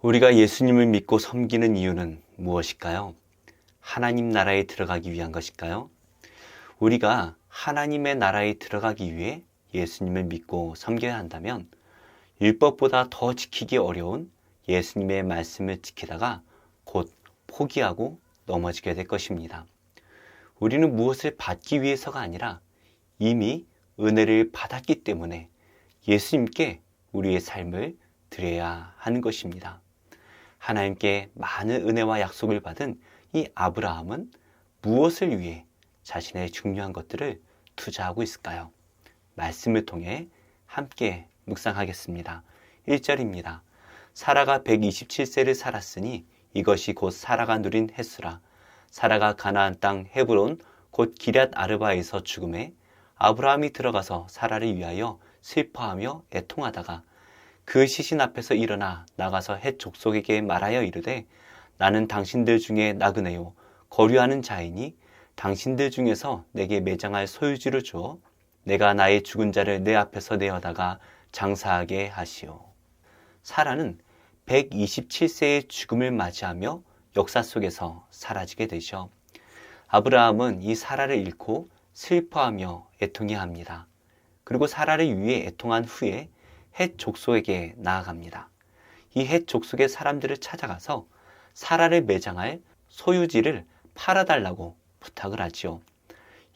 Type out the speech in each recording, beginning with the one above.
우리가 예수님을 믿고 섬기는 이유는 무엇일까요? 하나님 나라에 들어가기 위한 것일까요? 우리가 하나님의 나라에 들어가기 위해 예수님을 믿고 섬겨야 한다면 율법보다 더 지키기 어려운 예수님의 말씀을 지키다가 곧 포기하고 넘어지게 될 것입니다. 우리는 무엇을 받기 위해서가 아니라 이미 은혜를 받았기 때문에 예수님께 우리의 삶을 드려야 하는 것입니다. 하나님께 많은 은혜와 약속을 받은 이 아브라함은 무엇을 위해 자신의 중요한 것들을 투자하고 있을까요? 말씀을 통해 함께 묵상하겠습니다. 1절입니다. 사라가 127세를 살았으니 이것이 곧 사라가 누린 햇수라. 사라가 가나안 땅 헤브론 곧 기럇 아르바에서 죽음에 아브라함이 들어가서 사라를 위하여 슬퍼하며 애통하다가 그 시신 앞에서 일어나 나가서 헷 족속에게 말하여 이르되 나는 당신들 중에 나그네요 거류하는 자이니 당신들 중에서 내게 매장할 소유지를 주어 내가 나의 죽은 자를 내 앞에서 내어다가 장사하게 하시오. 사라는 127세의 죽음을 맞이하며 역사 속에서 사라지게 되죠. 아브라함은 이 사라를 잃고 슬퍼하며 애통해야 합니다. 그리고 사라를 위해 애통한 후에 헷 족속에게 나아갑니다. 이 헷 족속의 사람들을 찾아가서 사라를 매장할 소유지를 팔아달라고 부탁을 하지요.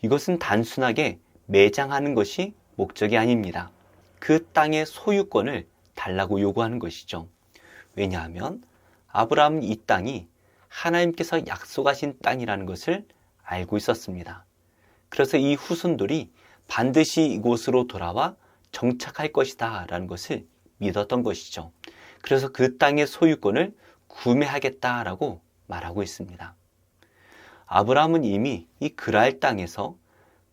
이것은 단순하게 매장하는 것이 목적이 아닙니다. 그 땅의 소유권을 달라고 요구하는 것이죠. 왜냐하면 아브라함은 이 땅이 하나님께서 약속하신 땅이라는 것을 알고 있었습니다. 그래서 이 후손들이 반드시 이곳으로 돌아와 정착할 것이다 라는 것을 믿었던 것이죠. 그래서 그 땅의 소유권을 구매하겠다라고 말하고 있습니다. 아브라함은 이미 이 그랄 땅에서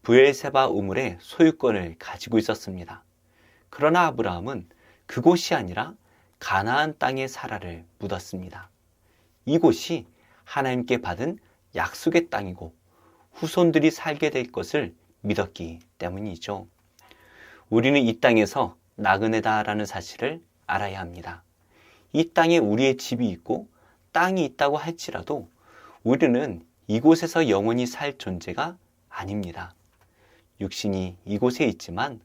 브엘세바 우물의 소유권을 가지고 있었습니다. 그러나 아브라함은 그곳이 아니라 가나안 땅의 사라를 묻었습니다. 이곳이 하나님께 받은 약속의 땅이고 후손들이 살게 될 것을 믿었기 때문이죠. 우리는 이 땅에서 나그네다라는 사실을 알아야 합니다. 이 땅에 우리의 집이 있고 땅이 있다고 할지라도 우리는 이곳에서 영원히 살 존재가 아닙니다. 육신이 이곳에 있지만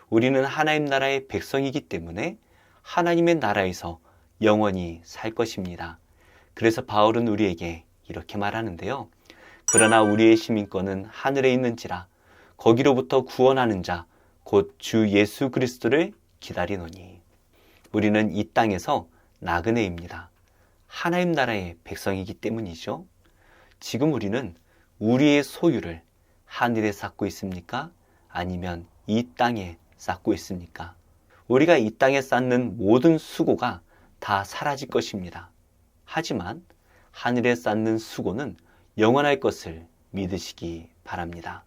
우리는 하나님 나라의 백성이기 때문에 하나님의 나라에서 영원히 살 것입니다. 그래서 바울은 우리에게 이렇게 말하는데요. 그러나 우리의 시민권은 하늘에 있는지라 거기로부터 구원하는 자 곧 주 예수 그리스도를 기다리노니. 우리는 이 땅에서 나그네입니다. 하나님 나라의 백성이기 때문이죠. 지금 우리는 우리의 소유를 하늘에 쌓고 있습니까? 아니면 이 땅에 쌓고 있습니까? 우리가 이 땅에 쌓는 모든 수고가 다 사라질 것입니다. 하지만 하늘에 쌓는 수고는 영원할 것을 믿으시기 바랍니다.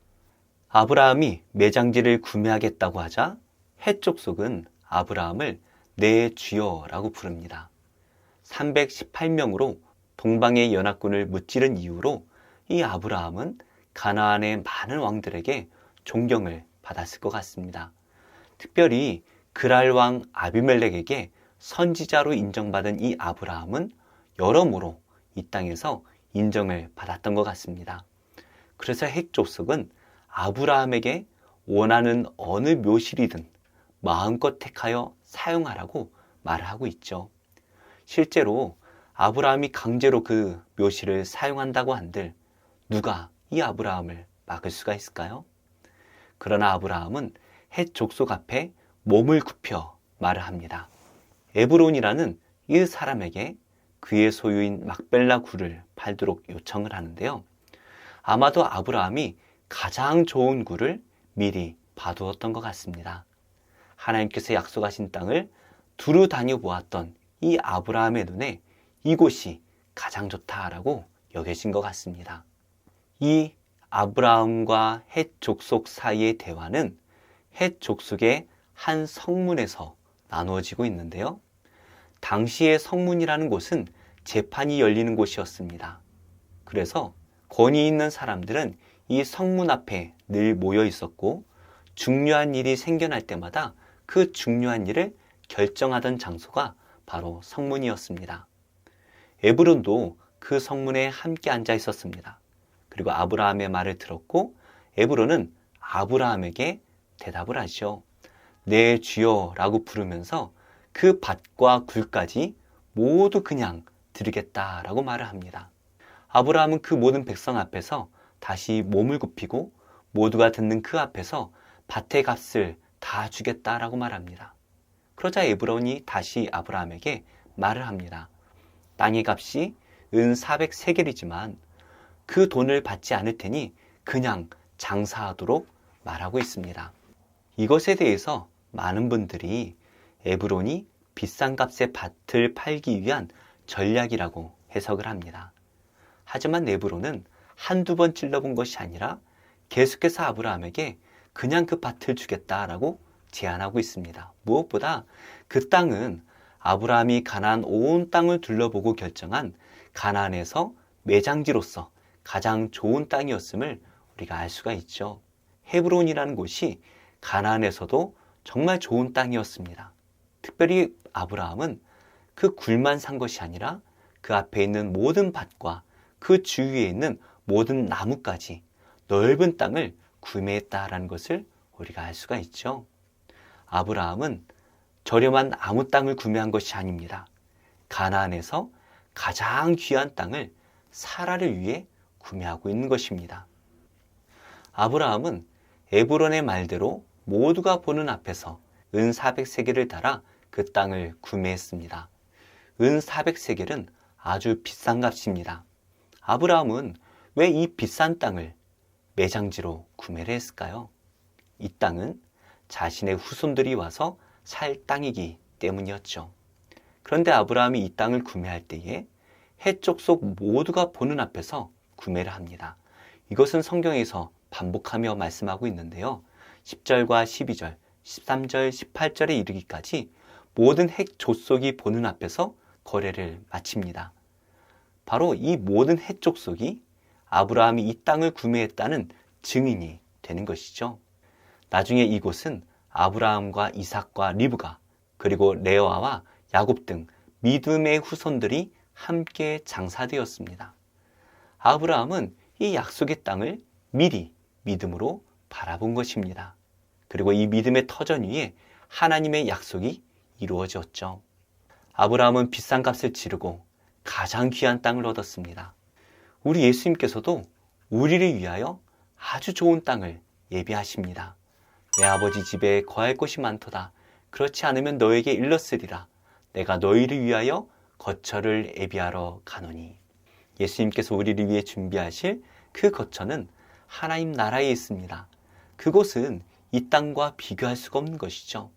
아브라함이 매장지를 구매하겠다고 하자 헷 족속은 아브라함을 내 주여라고 부릅니다. 318명으로 동방의 연합군을 무찌른 이후로 이 아브라함은 가나안의 많은 왕들에게 존경을 받았을 것 같습니다. 특별히 그랄 왕 아비멜렉에게 선지자로 인정받은 이 아브라함은 여러모로 이 땅에서 인정을 받았던 것 같습니다. 그래서 헷 족속은 아브라함에게 원하는 어느 묘실이든 마음껏 택하여 사용하라고 말을 하고 있죠. 실제로 아브라함이 강제로 그 묘실을 사용한다고 한들 누가 이 아브라함을 막을 수가 있을까요? 그러나 아브라함은 헷 족속 앞에 몸을 굽혀 말을 합니다. 에브론이라는 이 사람에게 그의 소유인 막벨라 굴을 팔도록 요청을 하는데요. 아마도 아브라함이 가장 좋은 굴을 미리 봐두었던 것 같습니다. 하나님께서 약속하신 땅을 두루 다녀보았던 이 아브라함의 눈에 이곳이 가장 좋다라고 여겨진 것 같습니다. 이 아브라함과 헷 족속 사이의 대화는 헷 족속의 한 성문에서 나누어지고 있는데요. 당시의 성문이라는 곳은 재판이 열리는 곳이었습니다. 그래서 권위 있는 사람들은 이 성문 앞에 늘 모여 있었고 중요한 일이 생겨날 때마다 그 중요한 일을 결정하던 장소가 바로 성문이었습니다. 에브론도 그 성문에 함께 앉아 있었습니다. 그리고 아브라함의 말을 들었고 에브론은 아브라함에게 대답을 하죠. 내 주여라고 부르면서 그 밭과 굴까지 모두 그냥 드리겠다라고 말을 합니다. 아브라함은 그 모든 백성 앞에서 다시 몸을 굽히고 모두가 듣는 그 앞에서 밭의 값을 다 주겠다라고 말합니다. 그러자 에브론이 다시 아브라함에게 말을 합니다. 땅의 값이 은 400세겔이지만 그 돈을 받지 않을 테니 그냥 장사하도록 말하고 있습니다. 이것에 대해서 많은 분들이 에브론이 비싼 값에 밭을 팔기 위한 전략이라고 해석을 합니다. 하지만 에브론은 한두 번 찔러본 것이 아니라 계속해서 아브라함에게 그냥 그 밭을 주겠다라고 제안하고 있습니다. 무엇보다 그 땅은 아브라함이 가나안 온 땅을 둘러보고 결정한 가나안에서 매장지로서 가장 좋은 땅이었음을 우리가 알 수가 있죠. 헤브론이라는 곳이 가나안에서도 정말 좋은 땅이었습니다. 특별히 아브라함은 그 굴만 산 것이 아니라 그 앞에 있는 모든 밭과 그 주위에 있는 모든 나무까지 넓은 땅을 구매했다라는 것을 우리가 알 수가 있죠. 아브라함은 저렴한 아무 땅을 구매한 것이 아닙니다. 가나안에서 가장 귀한 땅을 사라를 위해 구매하고 있는 것입니다. 아브라함은 에브론의 말대로 모두가 보는 앞에서 은 400세겔을 달아 그 땅을 구매했습니다. 은 400세겔은 아주 비싼 값입니다. 아브라함은 왜 이 비싼 땅을 매장지로 구매를 했을까요? 이 땅은 자신의 후손들이 와서 살 땅이기 때문이었죠. 그런데 아브라함이 이 땅을 구매할 때에 해족속 모두가 보는 앞에서 구매를 합니다. 이것은 성경에서 반복하며 말씀하고 있는데요. 10절과 12절, 13절, 18절에 이르기까지 모든 핵족속이 보는 앞에서 거래를 마칩니다. 바로 이 모든 핵족속이 아브라함이 이 땅을 구매했다는 증인이 되는 것이죠. 나중에 이곳은 아브라함과 이삭과 리브가 그리고 레아와 야곱 등 믿음의 후손들이 함께 장사되었습니다. 아브라함은 이 약속의 땅을 미리 믿음으로 바라본 것입니다. 그리고 이 믿음의 터전 위에 하나님의 약속이 이루어졌죠. 아브라함은 비싼 값을 치르고 가장 귀한 땅을 얻었습니다. 우리 예수님께서도 우리를 위하여 아주 좋은 땅을 예비하십니다. 내 아버지 집에 거할 곳이 많도다. 그렇지 않으면 너에게 일렀으리라. 내가 너희를 위하여 거처를 예비하러 가노니. 예수님께서 우리를 위해 준비하실 그 거처는 하나님 나라에 있습니다. 그곳은 이 땅과 비교할 수가 없는 것이죠.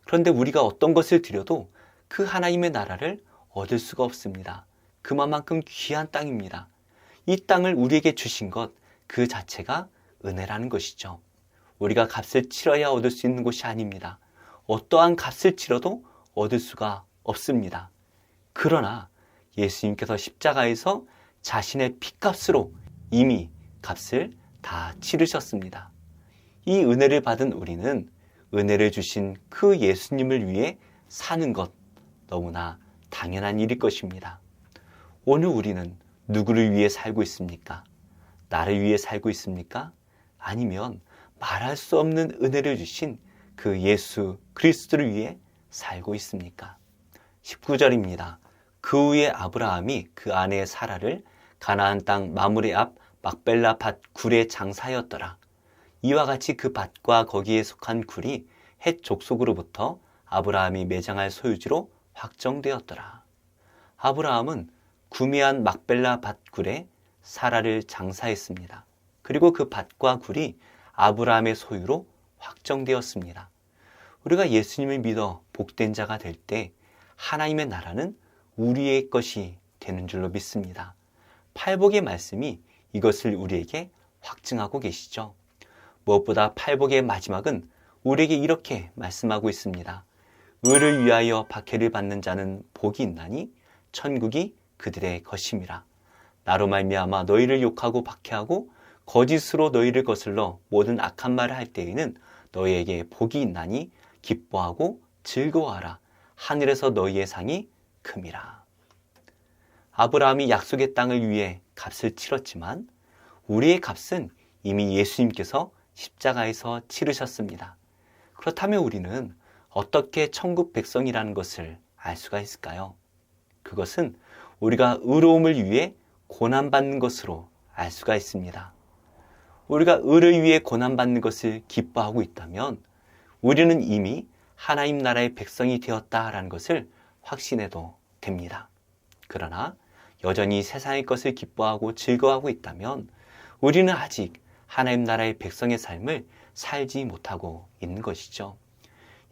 그런데 우리가 어떤 것을 드려도 그 하나님의 나라를 얻을 수가 없습니다. 그만큼 귀한 땅입니다. 이 땅을 우리에게 주신 것 그 자체가 은혜라는 것이죠. 우리가 값을 치러야 얻을 수 있는 것이 아닙니다. 어떠한 값을 치러도 얻을 수가 없습니다. 그러나 예수님께서 십자가에서 자신의 피값으로 이미 값을 다 치르셨습니다. 이 은혜를 받은 우리는 은혜를 주신 그 예수님을 위해 사는 것 너무나 당연한 일일 것입니다. 오늘 우리는 누구를 위해 살고 있습니까? 나를 위해 살고 있습니까? 아니면 말할 수 없는 은혜를 주신 그 예수 그리스도를 위해 살고 있습니까? 19절입니다. 그 후에 아브라함이 그 아내 사라를 가나안 땅 마므레 앞 막벨라 밭 굴에 장사하였더라. 이와 같이 그 밭과 거기에 속한 굴이 헷 족속으로부터 아브라함이 매장할 소유지로 확정되었더라. 아브라함은 구매한 막벨라 밭 굴에 사라를 장사했습니다. 그리고 그 밭과 굴이 아브라함의 소유로 확정되었습니다. 우리가 예수님을 믿어 복된 자가 될 때 하나님의 나라는 우리의 것이 되는 줄로 믿습니다. 팔복의 말씀이 이것을 우리에게 확증하고 계시죠. 무엇보다 팔복의 마지막은 우리에게 이렇게 말씀하고 있습니다. 의를 위하여 박해를 받는 자는 복이 있나니 천국이 그들의 것임이라. 나로 말미암아 너희를 욕하고 박해하고 거짓으로 너희를 거슬러 모든 악한 말을 할 때에는 너희에게 복이 있나니 기뻐하고 즐거워하라. 하늘에서 너희의 상이 큼이라. 아브라함이 약속의 땅을 위해 값을 치렀지만 우리의 값은 이미 예수님께서 십자가에서 치르셨습니다. 그렇다면 우리는 어떻게 천국 백성이라는 것을 알 수가 있을까요? 그것은 우리가 의로움을 위해 고난받는 것으로 알 수가 있습니다. 우리가 의를 위해 고난받는 것을 기뻐하고 있다면 우리는 이미 하나님 나라의 백성이 되었다라는 것을 확신해도 됩니다. 그러나 여전히 세상의 것을 기뻐하고 즐거워하고 있다면 우리는 아직 하나님 나라의 백성의 삶을 살지 못하고 있는 것이죠.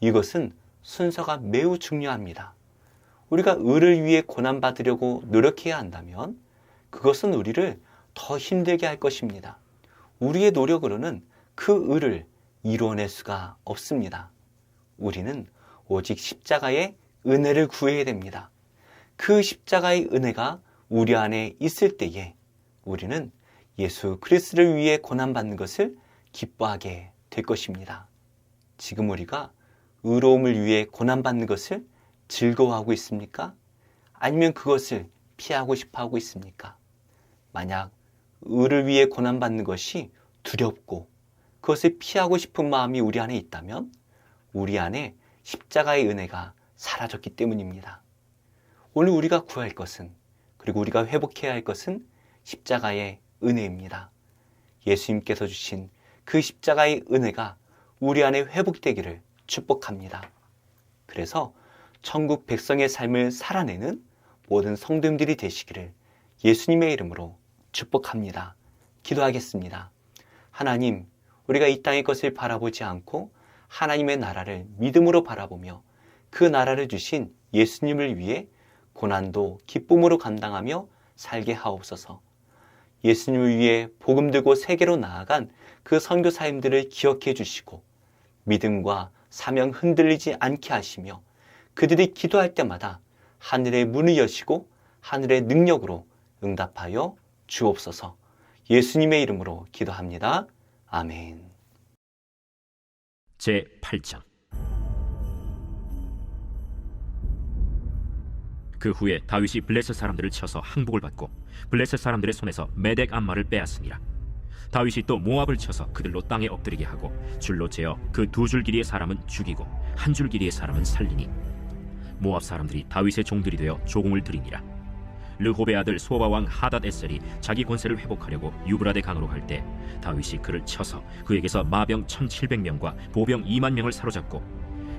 이것은 순서가 매우 중요합니다. 우리가 의를 위해 고난받으려고 노력해야 한다면 그것은 우리를 더 힘들게 할 것입니다. 우리의 노력으로는 그 의를 이루어낼 수가 없습니다. 우리는 오직 십자가의 은혜를 구해야 됩니다. 그 십자가의 은혜가 우리 안에 있을 때에 우리는 예수 그리스도를 위해 고난받는 것을 기뻐하게 될 것입니다. 지금 우리가 의로움을 위해 고난받는 것을 즐거워하고 있습니까? 아니면 그것을 피하고 싶어 하고 있습니까? 만약 의를 위해 고난받는 것이 두렵고 그것을 피하고 싶은 마음이 우리 안에 있다면 우리 안에 십자가의 은혜가 사라졌기 때문입니다. 오늘 우리가 구할 것은, 그리고 우리가 회복해야 할 것은 십자가의 은혜입니다. 예수님께서 주신 그 십자가의 은혜가 우리 안에 회복되기를 축복합니다. 그래서 천국 백성의 삶을 살아내는 모든 성도님들이 되시기를 예수님의 이름으로 축복합니다. 기도하겠습니다. 하나님, 우리가 이 땅의 것을 바라보지 않고 하나님의 나라를 믿음으로 바라보며 그 나라를 주신 예수님을 위해 고난도 기쁨으로 감당하며 살게 하옵소서. 예수님을 위해 복음 들고 세계로 나아간 그 선교사님들을 기억해 주시고 믿음과 사명 흔들리지 않게 하시며 그들이 기도할 때마다 하늘의 문을 여시고 하늘의 능력으로 응답하여 주옵소서. 예수님의 이름으로 기도합니다. 아멘. 제8장. 그 후에 다윗이 블레셋 사람들을 쳐서 항복을 받고 블레셋 사람들의 손에서 메덱 암마를 빼앗으니라. 다윗이 또 모압을 쳐서 그들로 땅에 엎드리게 하고 줄로 재어 그 2줄 길이의 사람은 죽이고 1줄 길이의 사람은 살리니 모압 사람들이 다윗의 종들이 되어 조공을 들이니라. 르홉의 아들 소바 왕 하닷 에셀이 자기 권세를 회복하려고 유브라데 강으로 갈 때 다윗이 그를 쳐서 그에게서 마병 1700명과 보병 2만 명을 사로잡고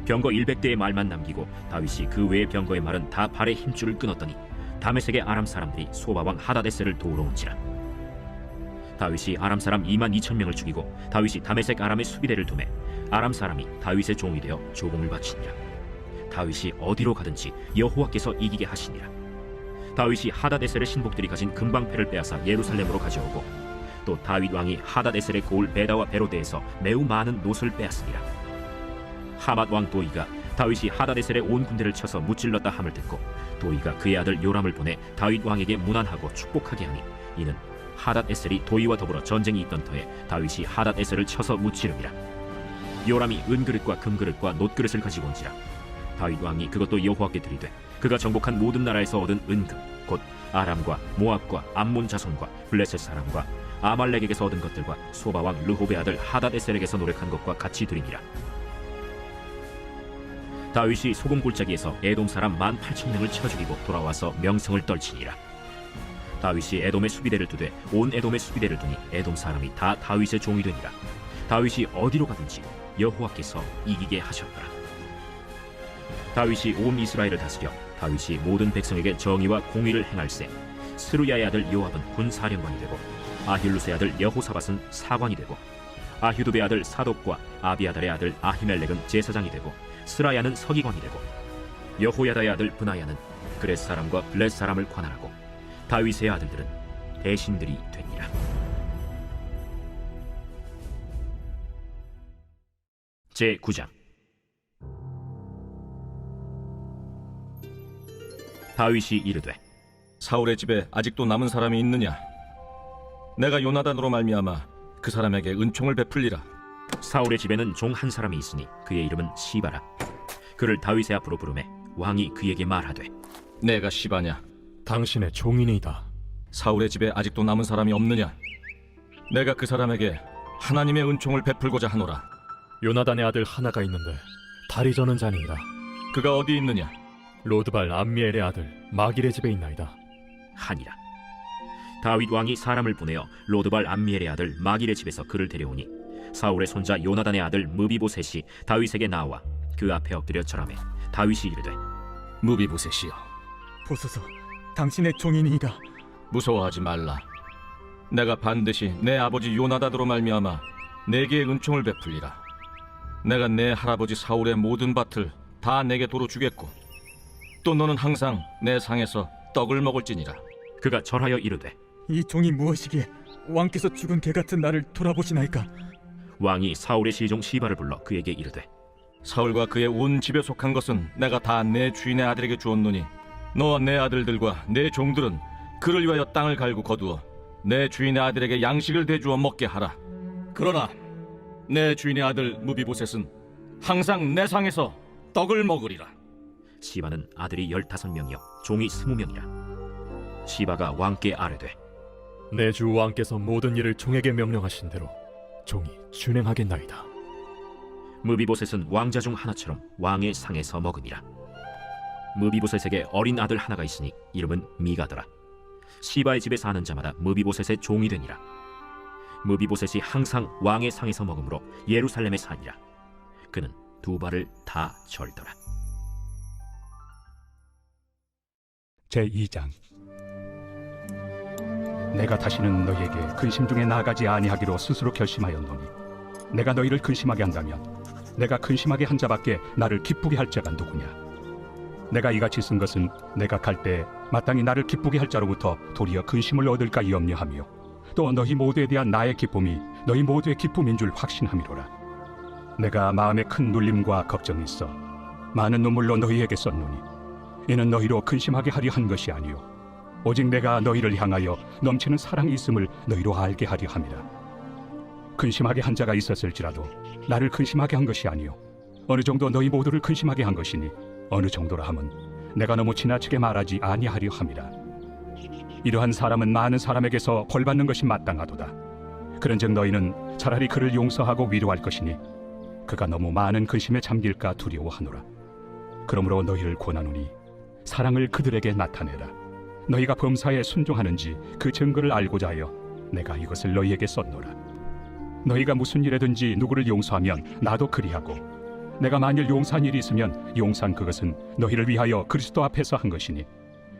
병거 100대의 말만 남기고 다윗이 그 외의 병거의 말은 다 발의 힘줄을 끊었더니 다메섹의 아람 사람들이 소바 왕 하닷 에셀을 도우러 온지라. 다윗이 아람 사람 2만 2천 명을 죽이고 다윗이 다메섹 아람의 수비대를 두매 아람 사람이 다윗의 종이 되어 조공을 바치니라. 다윗이 어디로 가든지 여호와께서 이기게 하시니라. 다윗이 하닷에셀의 신복들이 가진 금방패를 빼앗아 예루살렘으로 가져오고 또 다윗 왕이 하닷에셀의 고을 베다와 베로데에서 매우 많은 노를 빼앗으니라. 하맛 왕 도이가 다윗이 하닷에셀의 온 군대를 쳐서 무찔렀다 함을 듣고 도이가 그의 아들 요람을 보내 다윗 왕에게 문안하고 축복하게 하니 이는 하닷에셀이 도이와 더불어 전쟁이 있던 터에 다윗이 하닷에셀을 쳐서 무찌름이라. 요람이 은그릇과 금그릇과 놋그릇을 가지고 온지라. 다윗 왕이 그것도 여호와께 드리되 그가 정복한 모든 나라에서 얻은 은금 곧 아람과 모압과 암몬 자손과 블레셋 사람과 아말렉에게서 얻은 것들과 소바왕 르홉의 아들 하닷에셀에게서 노력한 것과 같이 드리니라. 다윗이 소금 골짜기에서 에돔 사람 18,000명을 쳐 죽이고 돌아와서 명성을 떨치니라. 다윗이 에돔의 수비대를 두되 온 에돔의 수비대를 두니 에돔 사람이 다 다윗의 종이 되니라. 다윗이 어디로 가든지 여호와께서 이기게 하셨더라. 다윗이 온 이스라엘을 다스려 다윗이 모든 백성에게 정의와 공의를 행할세 스루야의 아들 요압은 군사령관이 되고 아힐루스의 아들 여호사밧은 사관이 되고 아휴두베의 아들 사독과 아비아달의 아들 아히멜렉은 제사장이 되고 스라야는 서기관이 되고 여호야다의 아들 브나야는 그렛 사람과 블렛 사람을 관할하고 다윗의 아들들은 대신들이 되니라. 제9장. 다윗이 이르되 사울의 집에 아직도 남은 사람이 있느냐? 내가 요나단으로 말미암아 그 사람에게 은총을 베풀리라. 사울의 집에는 종 한 사람이 있으니 그의 이름은 시바라. 그를 다윗의 앞으로 부르매 왕이 그에게 말하되 내가 시바냐? 당신의 종인이다. 사울의 집에 아직도 남은 사람이 없느냐? 내가 그 사람에게 하나님의 은총을 베풀고자 하노라. 요나단의 아들 하나가 있는데 다리 저는 자니이다. 그가 어디 있느냐? 로드발 암미엘의 아들 마길의 집에 있나이다. 하니라. 다윗 왕이 사람을 보내어 로드발 암미엘의 아들 마길의 집에서 그를 데려오니 사울의 손자 요나단의 아들 무비보셋이 다윗에게 나와 그 앞에 엎드려 절하매 다윗이 이르되 무비보셋이여, 보소서, 당신의 종인이이다. 무서워하지 말라. 내가 반드시 내 아버지 요나단으로 말미암아 내게 은총을 베풀리라. 내가 내 할아버지 사울의 모든 밭을 다 내게 도로 주겠고 또 너는 항상 내 상에서 떡을 먹을지니라. 그가 절하여 이르되 이 종이 무엇이기에 왕께서 죽은 개 같은 나를 돌아보시나이까? 왕이 사울의 시종 시바를 불러 그에게 이르되 사울과 그의 온 집에 속한 것은 내가 다 내 주인의 아들에게 주었노니 너와 내 아들들과 내 종들은 그를 위하여 땅을 갈고 거두어 내 주인의 아들에게 양식을 대주어 먹게 하라. 그러나 내 주인의 아들 무비보셋은 항상 내 상에서 떡을 먹으리라. 시바는 아들이 15명이요 종이 20명이라. 시바가 왕께 아뢰되 내 주 왕께서 모든 일을 종에게 명령하신 대로 종이 준행하겠나이다. 무비보셋은 왕자 중 하나처럼 왕의 상에서 먹으니라. 무비보셋에게 어린 아들 하나가 있으니 이름은 미가더라. 시바의 집에 사는 자마다 무비보셋의 종이 되니라. 무비보셋이 항상 왕의 상에서 먹으므로 예루살렘에 사니라. 그는 두 발을 다 절더라. 제2장. 내가 다시는 너희에게 근심 중에 나아가지 아니하기로 스스로 결심하였노니 내가 너희를 근심하게 한다면 내가 근심하게 한 자밖에 나를 기쁘게 할 자가 누구냐? 내가 이같이 쓴 것은 내가 갈 때 마땅히 나를 기쁘게 할 자로부터 도리어 근심을 얻을까 염려하며 또 너희 모두에 대한 나의 기쁨이 너희 모두의 기쁨인 줄 확신함이로라. 내가 마음에 큰 눌림과 걱정이 있어 많은 눈물로 너희에게 썼노니 이는 너희로 근심하게 하려 한 것이 아니요 오직 내가 너희를 향하여 넘치는 사랑이 있음을 너희로 알게 하려 함이라. 근심하게 한 자가 있었을지라도 나를 근심하게 한 것이 아니요 어느 정도 너희 모두를 근심하게 한 것이니 어느 정도라 함은 내가 너무 지나치게 말하지 아니하려 함이라. 이러한 사람은 많은 사람에게서 벌받는 것이 마땅하도다. 그런즉 너희는 차라리 그를 용서하고 위로할 것이니 그가 너무 많은 근심에 잠길까 두려워하노라. 그러므로 너희를 권하노니 사랑을 그들에게 나타내라. 너희가 범사에 순종하는지 그 증거를 알고자 하여 내가 이것을 너희에게 썼노라. 너희가 무슨 일에든지 누구를 용서하면 나도 그리하고 내가 만일 용서한 일이 있으면 용서한 그것은 너희를 위하여 그리스도 앞에서 한 것이니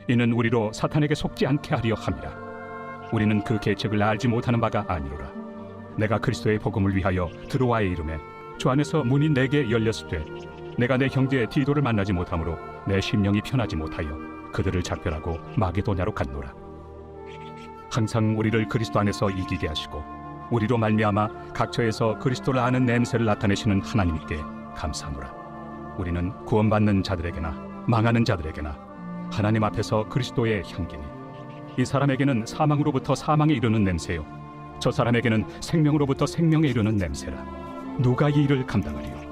이는 우리로 사탄에게 속지 않게 하려 함이라. 우리는 그 계책을 알지 못하는 바가 아니로라. 내가 그리스도의 복음을 위하여 드로아에 이르매 주 안에서 문이 내게 열렸으되 내가 내 형제 디도를 만나지 못하므로 내 심령이 편하지 못하여 그들을 작별하고 마게도냐로 갔노라. 항상 우리를 그리스도 안에서 이기게 하시고 우리로 말미암아 각처에서 그리스도를 아는 냄새를 나타내시는 하나님께 감사하노라. 우리는 구원받는 자들에게나 망하는 자들에게나 하나님 앞에서 그리스도의 향기니 이 사람에게는 사망으로부터 사망에 이르는 냄새요 저 사람에게는 생명으로부터 생명에 이르는 냄새라. 누가 이 일을 감당하리요?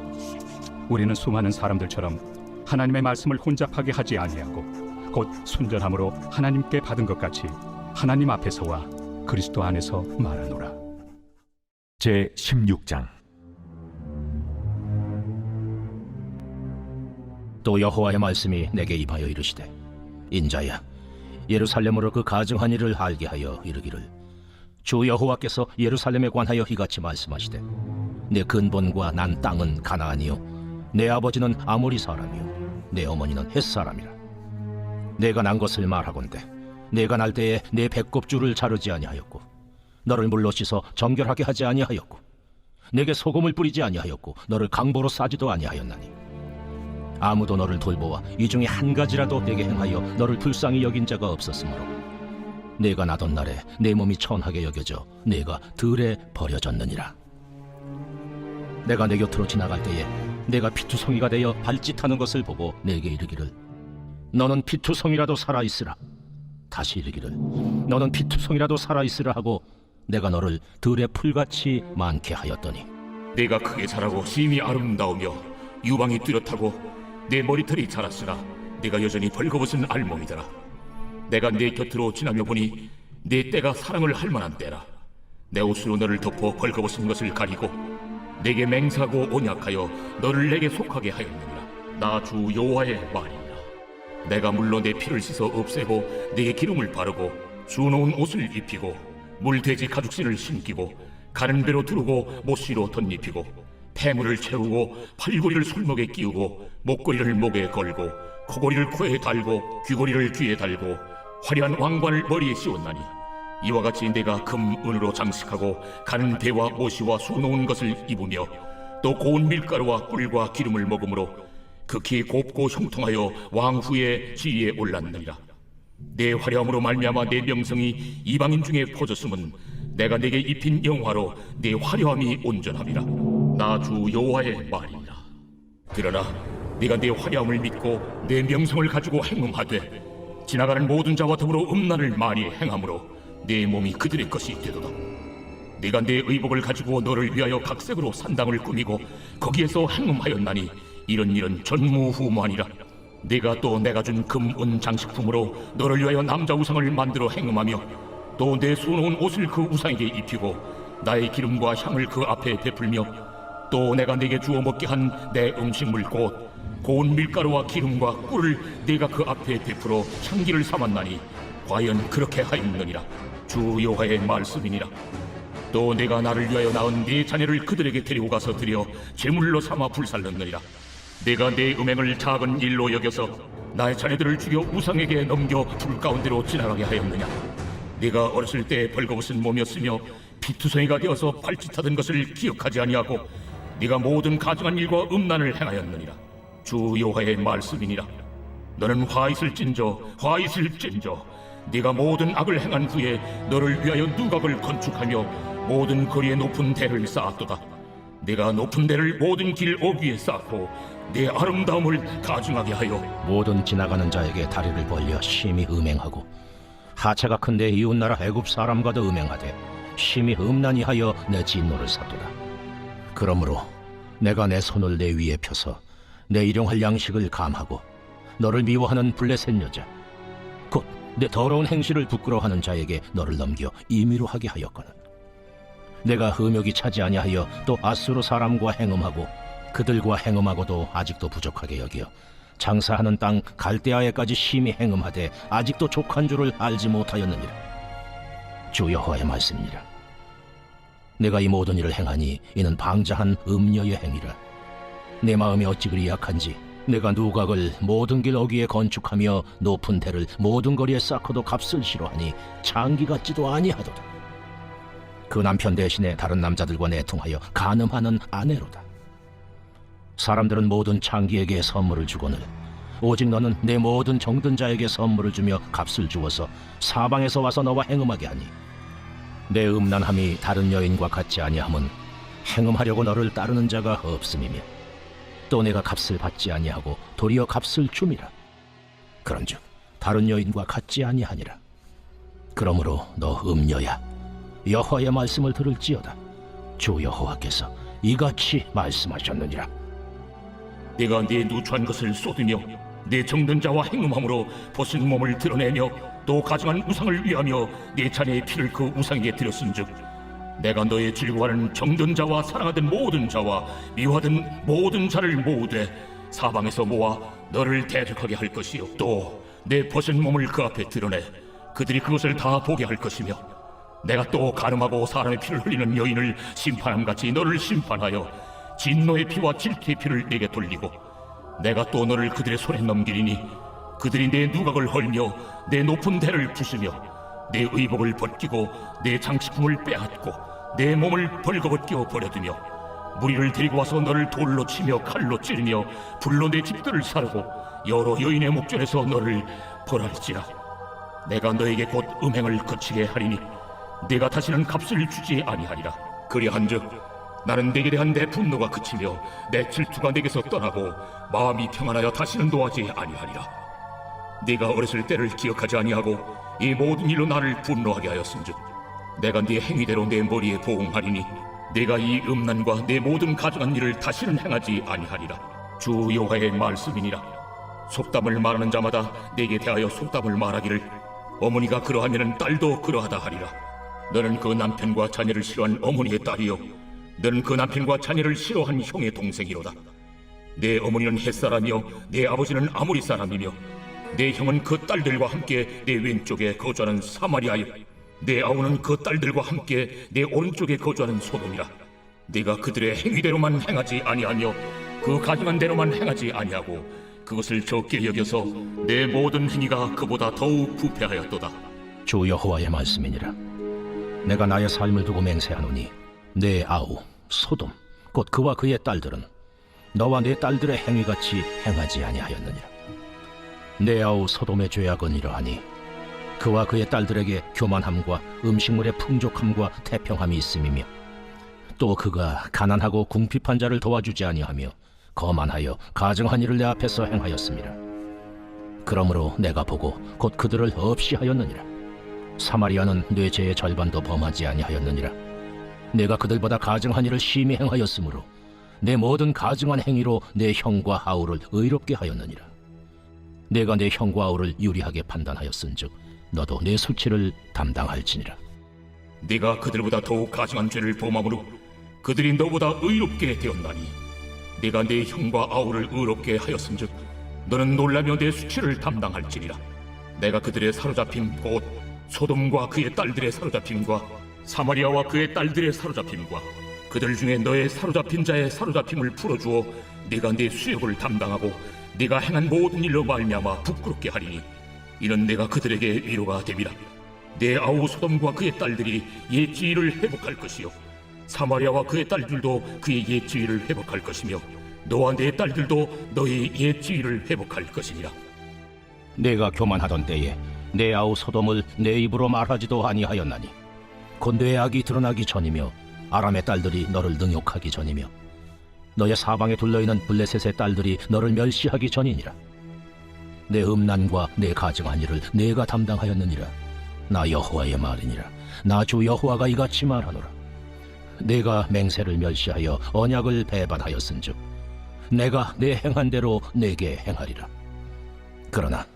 우리는 수많은 사람들처럼 하나님의 말씀을 혼잡하게 하지 아니하고 곧 순전함으로 하나님께 받은 것 같이 하나님 앞에서와 그리스도 안에서 말하노라. 제16장. 또 여호와의 말씀이 내게 임하여 이르시되 인자야 예루살렘으로 그 가증한 일을 알게 하여 이르기를 주 여호와께서 예루살렘에 관하여 이같이 말씀하시되 내 근본과 난 땅은 가나안이요 내 아버지는 아모리 사람이요 내 어머니는 헷 사람이라. 내가 난 것을 말하건대 내가 날 때에 내 배꼽줄을 자르지 아니하였고 너를 물로 씻어 정결하게 하지 아니하였고 내게 소금을 뿌리지 아니하였고 너를 강보로 싸지도 아니하였나니 아무도 너를 돌보아 이 중에 한 가지라도 내게 행하여 너를 불쌍히 여긴 자가 없었으므로 내가 나던 날에 내 몸이 천하게 여겨져 내가 들에 버려졌느니라. 내가 내 곁으로 지나갈 때에 내가 피투성이가 되어 발짓하는 것을 보고 내게 이르기를 너는 피투성이라도 살아있으라. 다시 이르기를 너는 피투성이라도 살아있으라 하고 내가 너를 들의 풀같이 많게 하였더니 내가 크게 자라고 심히 아름다우며 유방이 뚜렷하고 내 머리털이 자랐으나 내가 여전히 벌거벗은 알몸이더라. 내가 네 곁으로 지나며 보니 네 때가 사랑을 할 만한 때라. 내 옷으로 너를 덮어 벌거벗은 것을 가리고 내게 맹세하고 언약하여 너를 내게 속하게 하였느니라. 나 주 여호와의 말이니라. 내가 물로 내 피를 씻어 없애고 내게 기름을 바르고 수놓은 옷을 입히고 물돼지 가죽신을 신기고 가는 배로 두르고 못시로 덧입히고 태물을 채우고 팔고리를 손목에 끼우고 목걸이를 목에 걸고 코고리를 코에 달고 귀고리를 귀에 달고 화려한 왕관을 머리에 씌웠나니 이와 같이 내가 금 은으로 장식하고 가는 배와 모시와 수놓은 것을 입으며 또 고운 밀가루와 꿀과 기름을 먹으므로 극히 곱고 형통하여 왕후의 지위에 올랐느니라. 내 화려함으로 말미암아 내 명성이 이방인 중에 퍼졌음은 내가 내게 입힌 영화로 내 화려함이 온전함이라. 나 주 여호와의 말이니라. 그러나 네가 내 화려함을 믿고 내 명성을 가지고 행음하되 지나가는 모든 자와 더불어 음란을 많이 행함으로 내 몸이 그들의 것이 되도다. 네가 내 의복을 가지고 너를 위하여 각색으로 산당을 꾸미고 거기에서 행음하였나니 이런 일은 전무후무하니라. 네가 또 내가 준 금, 은 장식품으로 너를 위하여 남자 우상을 만들어 행음하며 또 내 수놓은 옷을 그 우상에게 입히고 나의 기름과 향을 그 앞에 베풀며 또 내가 네게 주어 먹게 한 내 음식물 곧 고운 밀가루와 기름과 꿀을 네가 그 앞에 베풀어 향기를 삼았나니 과연 그렇게 하였느니라. 주 여호와의 말씀이니라. 또 내가 나를 위하여 낳은 네 자녀를 그들에게 데리고 가서 드려 제물로 삼아 불살렀느니라. 내가 내 음행을 작은 일로 여겨서 나의 자녀들을 죽여 우상에게 넘겨 불 가운데로 지나가게 하였느냐. 네가 어렸을 때 벌거벗은 몸이었으며 피투성이가 되어서 발짓하던 것을 기억하지 아니하고 네가 모든 가증한 일과 음란을 행하였느니라. 주 여호와의 말씀이니라. 너는 화 있을진저 네가 모든 악을 행한 후에 너를 위하여 누각을 건축하며 모든 거리에 높은 대를 쌓았도다. 네가 높은 대를 모든 길 어귀에 쌓고 내 아름다움을 가증하게 하여 모든 지나가는 자에게 다리를 벌려 심히 음행하고 하체가 큰 내 이웃나라 애굽 사람과도 음행하되 심히 음란히 하여 내 진노를 샀도다. 그러므로 내가 내 손을 내 위에 펴서 내 일용할 양식을 감하고 너를 미워하는 블레셋 여자 곧 내 더러운 행실을 부끄러워하는 자에게 너를 넘겨 임의로 하게 하였거늘 내가 흠욕이 차지 아니하여 또 아수르 사람과 행음하고 그들과 행음하고도 아직도 부족하게 여기어 장사하는 땅 갈대아에까지 심히 행음하되 아직도 족한 줄을 알지 못하였느니라. 주 여호와의 말씀이니라. 내가 이 모든 일을 행하니 이는 방자한 음녀의 행위라. 내 마음이 어찌 그리 약한지 내가 누각을 모든 길 어귀에 건축하며 높은 대를 모든 거리에 쌓고도 값을 싫어하니 창기 같지도 아니하도다. 그 남편 대신에 다른 남자들과 내통하여 간음하는 아내로다. 사람들은 모든 창기에게 선물을 주거늘 오직 너는 내 모든 정든 자에게 선물을 주며 값을 주어서 사방에서 와서 너와 행음하게 하니 내 음란함이 다른 여인과 같지 아니함은 행음하려고 너를 따르는 자가 없음이며 또 내가 값을 받지 아니하고 도리어 값을 줌이라. 그런즉 다른 여인과 같지 아니하니라. 그러므로 너 음녀야 여호와의 말씀을 들을지어다. 주 여호와께서 이같이 말씀하셨느니라. 내가 네 누추한 것을 쏟으며 내 정든 자와 행음함으로 벗은 몸을 드러내며 또 가증한 우상을 위하며 내 자녀의 피를 그 우상에게 드렸은즉 내가 너의 즐거워하는 정든 자와 사랑하던 모든 자와 미워하던 모든 자를 모으되 사방에서 모아 너를 대적하게 할 것이요 또 내 벗은 몸을 그 앞에 드러내 그들이 그것을 다 보게 할 것이며 내가 또 가늠하고 사람의 피를 흘리는 여인을 심판함같이 너를 심판하여 진노의 피와 질투의 피를 내게 돌리고 내가 또 너를 그들의 손에 넘기리니 그들이 내 누각을 헐며 내 높은 대를 부수며 내 의복을 벗기고 내 장식품을 빼앗고 내 몸을 벌거벗겨 버려두며 무리를 데리고 와서 너를 돌로 치며 칼로 찌르며 불로 내 집들을 사르고 여러 여인의 목전에서 너를 벌할지라. 내가 너에게 곧 음행을 그치게 하리니 내가 다시는 값을 주지 아니하리라. 그리한즉 나는 내게 대한 내 분노가 그치며 내 질투가 내게서 떠나고 마음이 평안하여 다시는 노하지 아니하리라. 네가 어렸을 때를 기억하지 아니하고 이 모든 일로 나를 분노하게 하였은즉 내가 네 행위대로 내 머리에 보응하리니 네가 이 음란과 내 모든 가증한 일을 다시는 행하지 아니하리라. 주 여호와의 말씀이니라. 속담을 말하는 자마다 내게 대하여 속담을 말하기를 어머니가 그러하면 딸도 그러하다 하리라. 너는 그 남편과 자녀를 싫어한 어머니의 딸이요 너는 그 남편과 자녀를 싫어한 형의 동생이로다. 내 어머니는 햇사람이요 내 아버지는 아모리 사람이며 내 형은 그 딸들과 함께 내 왼쪽에 거주하는 사마리아요 내 아우는 그 딸들과 함께 내 오른쪽에 거주하는 소돔이라. 네가 그들의 행위대로만 행하지 아니하며 그 가증한 대로만 행하지 아니하고 그것을 적게 여겨서 내 모든 행위가 그보다 더욱 부패하였도다. 주 여호와의 말씀이니라. 내가 나의 삶을 두고 맹세하노니 내 아우 소돔 곧 그와 그의 딸들은 너와 내 딸들의 행위같이 행하지 아니하였느니라. 내 아우 소돔의 죄악은 이러하니 그와 그의 딸들에게 교만함과 음식물의 풍족함과 태평함이 있음이며 또 그가 가난하고 궁핍한 자를 도와주지 아니하며 거만하여 가증한 일을 내 앞에서 행하였음이라. 그러므로 내가 보고 곧 그들을 없이 하였느니라. 사마리아는 내 죄의 절반도 범하지 아니하였느니라. 내가 그들보다 가증한 일을 심히 행하였으므로 내 모든 가증한 행위로 내 형과 아우를 의롭게 하였느니라. 내가 내 형과 아우를 유리하게 판단하였은즉 너도 내 수치를 담당할지니라. 네가 그들보다 더욱 가증한 죄를 범함으로 그들이 너보다 의롭게 되었나니 네가 내 형과 아우를 의롭게 하였은즉 너는 놀라며 내 수치를 담당할지니라. 내가 그들의 사로잡힘 곧 소돔과 그의 딸들의 사로잡힘과 사마리아와 그의 딸들의 사로잡힘과 그들 중에 너의 사로잡힌 자의 사로잡힘을 풀어주어 네가 내 수욕을 담당하고 네가 행한 모든 일로 말미암아 부끄럽게 하리니 이는 내가 그들에게 위로가 됨이라. 내 아우 소돔과 그의 딸들이 옛 지위를 회복할 것이요 사마리아와 그의 딸들도 그의 옛 지위를 회복할 것이며 너와 내 딸들도 너의 옛 지위를 회복할 것이니라. 내가 교만하던 때에 내 아우 소돔을 내 입으로 말하지도 아니하였나니 곧 내 악이 드러나기 전이며 아람의 딸들이 너를 능욕하기 전이며 너의 사방에 둘러있는 블레셋의 딸들이 너를 멸시하기 전이니라. 내 음란과 내 가증한 일을 내가 담당하였느니라. 나 여호와의 말이니라. 나 주 여호와가 이같이 말하노라. 내가 맹세를 멸시하여 언약을 배반하였은즉 내가 내 행한 대로 내게 행하리라. 그러나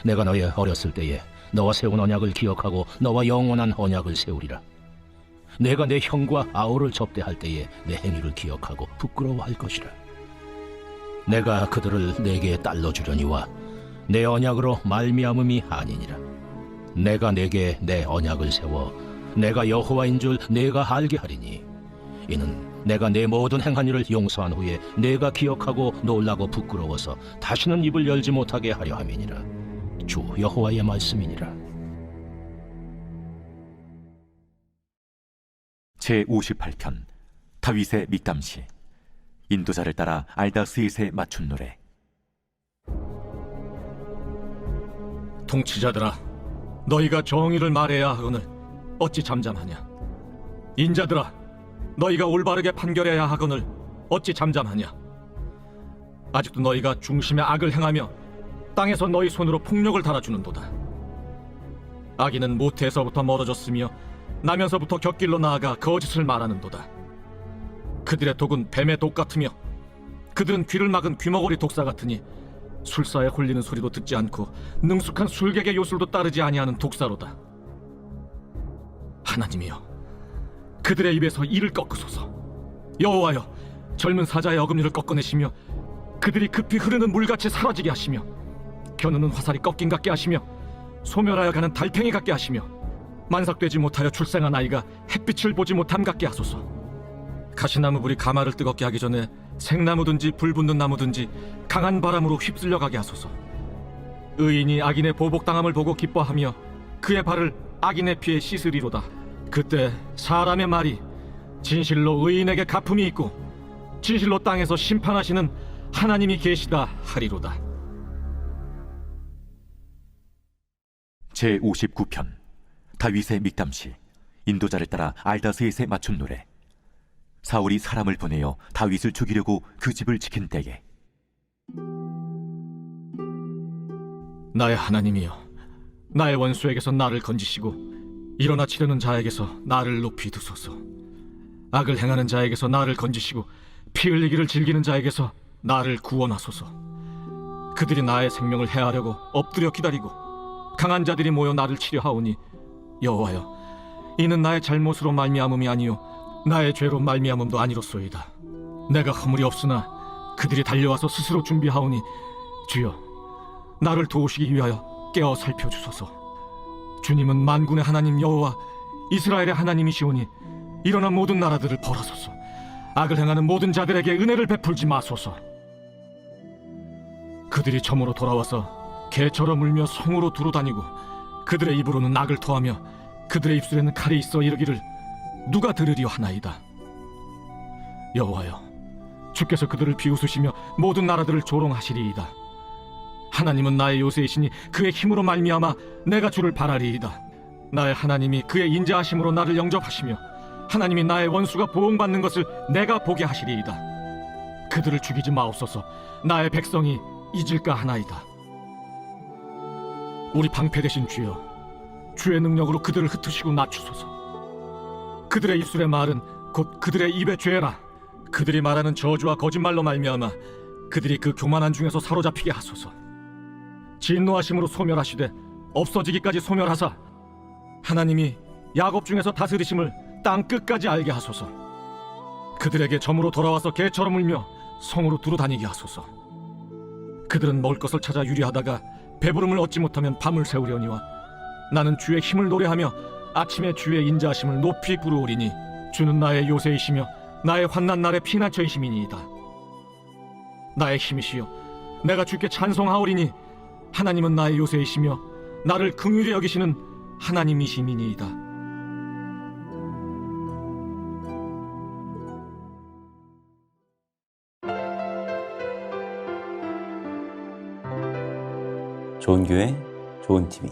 내가 너의 어렸을 때에 너와 세운 언약을 기억하고 너와 영원한 언약을 세우리라. 내가 내 형과 아우를 접대할 때에 내 행위를 기억하고 부끄러워할 것이라. 내가 그들을 내게 딸로 주려니와 내 언약으로 말미암음이 아니니라. 내가 내게 내 언약을 세워 내가 여호와인 줄 내가 알게 하리니 이는 내가 내 모든 행한 일을 용서한 후에 내가 기억하고 놀라고 부끄러워서 다시는 입을 열지 못하게 하려 함이니라. 주 여호와의 말씀이니라. 제58편 다윗의 믹담시. 인도자를 따라 알다스잇의 맞춘 노래. 통치자들아, 너희가 정의를 말해야 하거늘 어찌 잠잠하냐? 인자들아, 너희가 올바르게 판결해야 하거늘 어찌 잠잠하냐? 아직도 너희가 중심의 악을 행하며 땅에서 너희 손으로 폭력을 달아주는도다. 악인은 모태에서부터 멀어졌으며 나면서부터 곁길로 나아가 거짓을 말하는도다. 그들의 독은 뱀의 독 같으며 그들은 귀를 막은 귀머거리 독사 같으니 술사에 홀리는 소리도 듣지 않고 능숙한 술객의 요술도 따르지 아니하는 독사로다. 하나님이여, 그들의 입에서 이를 꺾으소서. 여호와여, 젊은 사자의 어금니를 꺾어내시며 그들이 급히 흐르는 물같이 사라지게 하시며 겨누는 화살이 꺾인 같게 하시며 소멸하여 가는 달팽이 같게 하시며 만삭되지 못하여 출생한 아이가 햇빛을 보지 못함 같게 하소서. 가시나무 불이 가마를 뜨겁게 하기 전에 생나무든지 불붙는 나무든지 강한 바람으로 휩쓸려 가게 하소서. 의인이 악인의 보복당함을 보고 기뻐하며 그의 발을 악인의 피에 씻으리로다. 그때 사람의 말이 진실로 의인에게 갚음이 있고 진실로 땅에서 심판하시는 하나님이 계시다 하리로다. 제59편 다윗의 믹담시. 인도자를 따라 알다스잇의 맞춘 노래. 사울이 사람을 보내어 다윗을 죽이려고 그 집을 지킨 때에. 나의 하나님이여, 나의 원수에게서 나를 건지시고 일어나 치려는 자에게서 나를 높이 두소서. 악을 행하는 자에게서 나를 건지시고 피 흘리기를 즐기는 자에게서 나를 구원하소서. 그들이 나의 생명을 해하려고 엎드려 기다리고 강한 자들이 모여 나를 치려 하오니 여호와여, 이는 나의 잘못으로 말미암음이 아니요 나의 죄로 말미암음도 아니로소이다. 내가 허물이 없으나 그들이 달려와서 스스로 준비하오니 주여, 나를 도우시기 위하여 깨어 살펴주소서. 주님은 만군의 하나님 여호와 이스라엘의 하나님이시오니 일어나 모든 나라들을 벌하소서. 악을 행하는 모든 자들에게 은혜를 베풀지 마소서. 그들이 점으로 돌아와서 개처럼 울며 성으로 두루 다니고 그들의 입으로는 악을 토하며 그들의 입술에는 칼이 있어 이르기를 누가 들으리요 하나이다. 여호와여, 주께서 그들을 비웃으시며 모든 나라들을 조롱하시리이다. 하나님은 나의 요새이시니 그의 힘으로 말미암아 내가 주를 바라리이다. 나의 하나님이 그의 인자하심으로 나를 영접하시며 하나님이 나의 원수가 보응받는 것을 내가 보게 하시리이다. 그들을 죽이지 마옵소서. 나의 백성이 잊을까 하나이다. 우리 방패 되신 주여, 주의 능력으로 그들을 흩으시고 낮추소서. 그들의 입술의 말은 곧 그들의 입의 죄라. 그들이 말하는 저주와 거짓말로 말미암아 그들이 그 교만한 중에서 사로잡히게 하소서. 진노하심으로 소멸하시되 없어지기까지 소멸하사 하나님이 야곱 중에서 다스리심을 땅 끝까지 알게 하소서. 그들에게 점으로 돌아와서 개처럼 울며 성으로 두루 다니게 하소서. 그들은 먹을 것을 찾아 유리하다가 배부름을 얻지 못하면 밤을 새우려니와 나는 주의 힘을 노래하며 아침에 주의 인자하심을 높이 부르오리니 주는 나의 요새이시며 나의 환난 날의 피난처이심이니이다. 나의 힘이시여, 내가 주께 찬송하오리니 하나님은 나의 요새이시며 나를 긍휼히 여기시는 하나님이심이니이다. 좋은 교회, 좋은 TV